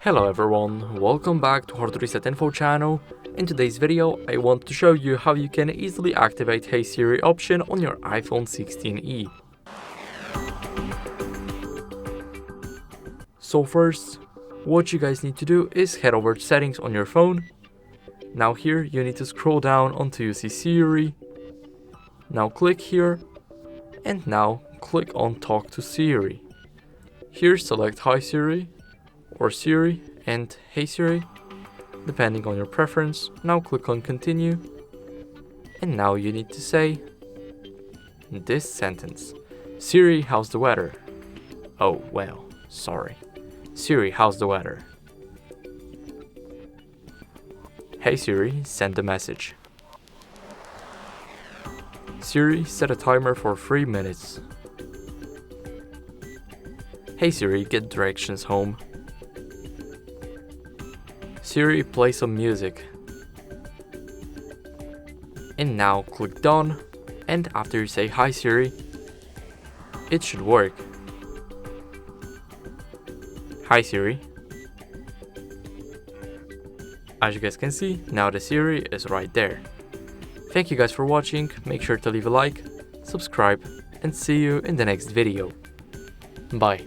Hello everyone, welcome back to HardReset.Info channel. In today's video, I want to show you how you can easily activate Hey Siri option on your iPhone 16e. So first, what you guys need to do is head over to settings on your phone. Now here you need to scroll down until you see Siri. Now click here, and now click on Talk to Siri. Here select Hi Siri, or Siri and Hey Siri, depending on your preference. Now click on Continue, and now you need to say this sentence: Siri, how's the weather? Oh well, sorry. Siri, how's the weather? Hey Siri, send a message. Siri, set a timer for 3 minutes. Hey Siri, get directions home. Siri, play some music. And now click Done, and after you say Hi Siri, it should work. Hi Siri. As you guys can see, now the Siri is right there. Thank you guys for watching, make sure to leave a like, subscribe, and see you in the next video. Bye.